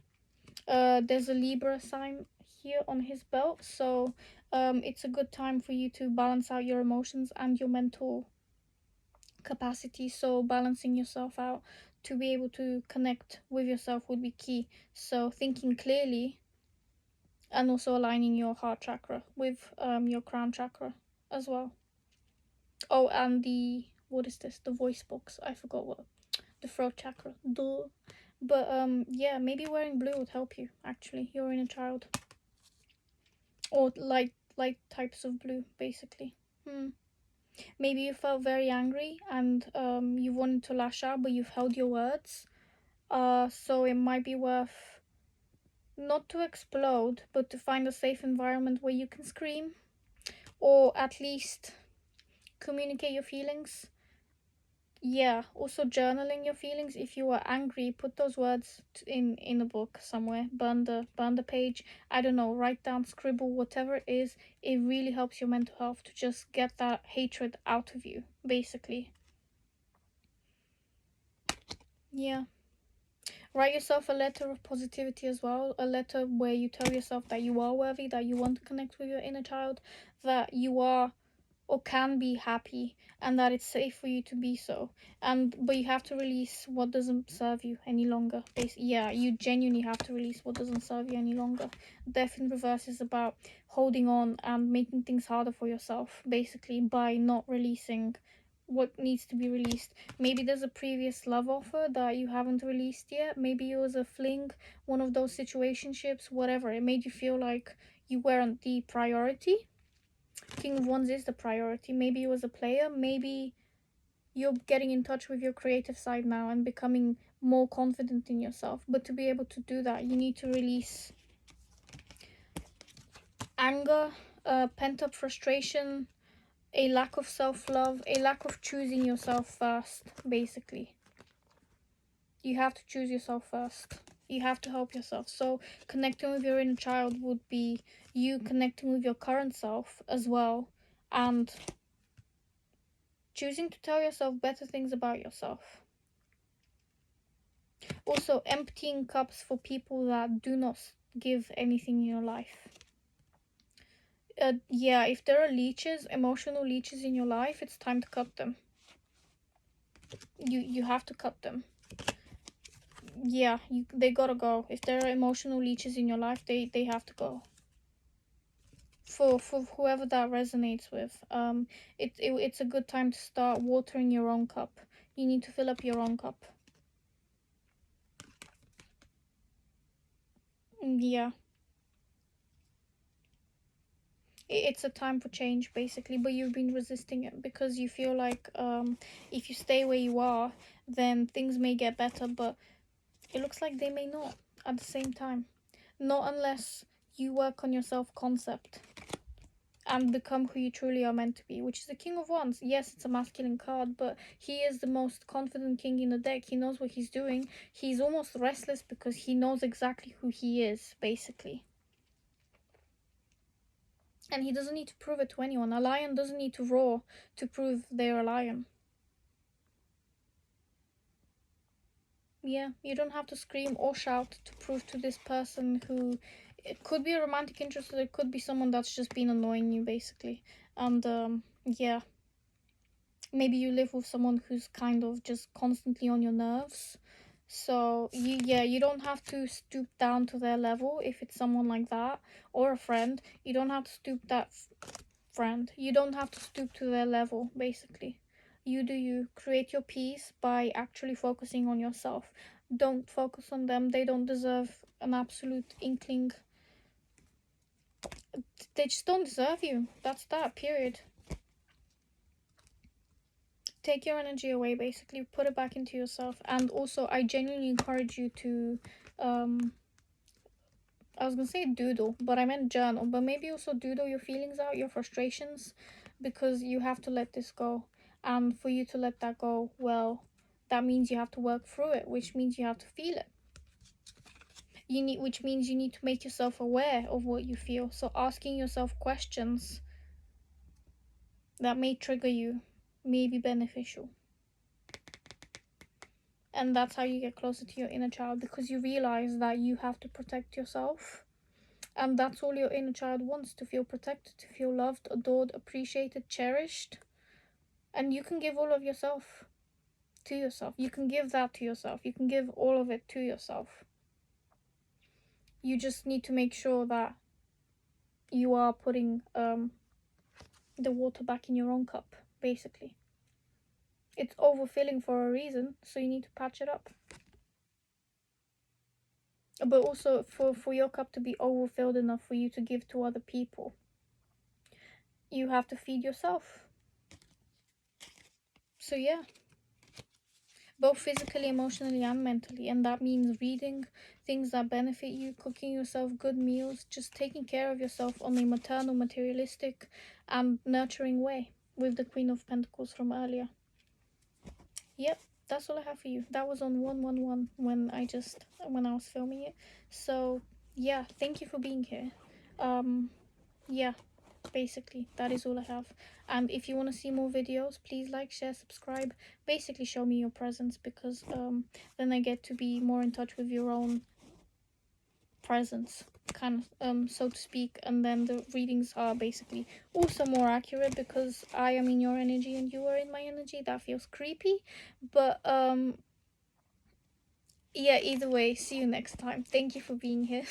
There's a Libra sign here on his belt, so it's a good time for you to balance out your emotions and your mental capacity. So balancing yourself out to be able to connect with yourself would be key. So thinking clearly and also aligning your heart chakra with your crown chakra as well. Oh, and the, what is this? The voice box. I forgot what. The throat chakra. Duh. But yeah, maybe wearing blue would help you, actually. Your inner child. Or light types of blue, basically. Maybe you felt very angry and you wanted to lash out, but you've held your words. So it might be worth not to explode, but to find a safe environment where you can scream, or at least communicate your feelings. Yeah, also journaling your feelings. If you are angry, put those words in a book somewhere. Burn the page. I don't know, write down, scribble, whatever it is. It really helps your mental health to just get that hatred out of you, basically. Yeah. Write yourself a letter of positivity as well. A letter where you tell yourself that you are worthy, that you want to connect with your inner child, that you are or can be happy, and that it's safe for you to be so. But you have to release what doesn't serve you any longer. Yeah, you genuinely have to release what doesn't serve you any longer. Death in reverse is about holding on and making things harder for yourself, basically, by not releasing what needs to be released. Maybe there's a previous love offer that you haven't released yet. Maybe it was a fling, one of those situationships, whatever. It made you feel like you weren't the priority. King of Wands is the priority. Maybe you as a player, maybe you're getting in touch with your creative side now and becoming more confident in yourself. But to be able to do that, you need to release anger, pent-up frustration, a lack of self-love, a lack of choosing yourself first, basically. You have to choose yourself first. You have to help yourself. So connecting with your inner child would be you connecting with your current self as well, and choosing to tell yourself better things about yourself. Also, emptying cups for people that do not give anything in your life. Yeah, if there are leeches, emotional leeches in your life, it's time to cut them. You have to cut them. Yeah, they gotta go. If there are emotional leeches in your life, they have to go. For whoever that resonates with, it's a good time to start watering your own cup. You need to fill up your own cup. Yeah. It's a time for change, basically, but you've been resisting it because you feel like if you stay where you are, then things may get better, but it looks like they may not at the same time. Not unless you work on your self-concept and become who you truly are meant to be, which is the King of Wands. Yes, it's a masculine card, but he is the most confident king in the deck. He knows what he's doing. He's almost restless because he knows exactly who he is, basically. And he doesn't need to prove it to anyone. A lion doesn't need to roar to prove they're a lion. Yeah, you don't have to scream or shout to prove to this person who... It could be a romantic interest, or it could be someone that's just been annoying you, basically. And, yeah. Maybe you live with someone who's kind of just constantly on your nerves. So, you don't have to stoop down to their level if it's someone like that. Or a friend. You don't have to stoop that... friend. You don't have to stoop to their level, basically. You do you. Create your peace by actually focusing on yourself. Don't focus on them. They don't deserve an absolute inkling. They just don't deserve you. That's that, period. take your energy away, basically put it back into yourself. And also I genuinely encourage you to I was gonna say doodle, but I meant journal. But maybe also doodle your feelings out, your frustrations, because you have to let this go. And for you to let that go, well, that means you have to work through it, which means you have to feel it. Which means you need to make yourself aware of what you feel. So asking yourself questions that may trigger you may be beneficial. And that's how you get closer to your inner child, because you realize that you have to protect yourself. And that's all your inner child wants, to feel protected, to feel loved, adored, appreciated, cherished. And you can give all of yourself to yourself. You can give that to yourself. You can give all of it to yourself. You just need to make sure that you are putting the water back in your own cup, basically. It's overfilling for a reason, so you need to patch it up. But also for your cup to be overfilled enough for you to give to other people, you have to feed yourself. So yeah, both physically, emotionally, and mentally. And that means reading things that benefit you, cooking yourself good meals, just taking care of yourself on a maternal, materialistic, and nurturing way, with the Queen of Pentacles from earlier. Yep, that's all I have for you. That was on 111 when I was filming it. So yeah, thank you for being here. Yeah, basically that is all I have. And if you want to see more videos, please like, share, subscribe. Basically show me your presence, because then I get to be more in touch with your own presence, kind of, so to speak. And then the readings are basically also more accurate, because I am in your energy and you are in my energy. That feels creepy, but yeah, either way, see you next time. Thank you for being here.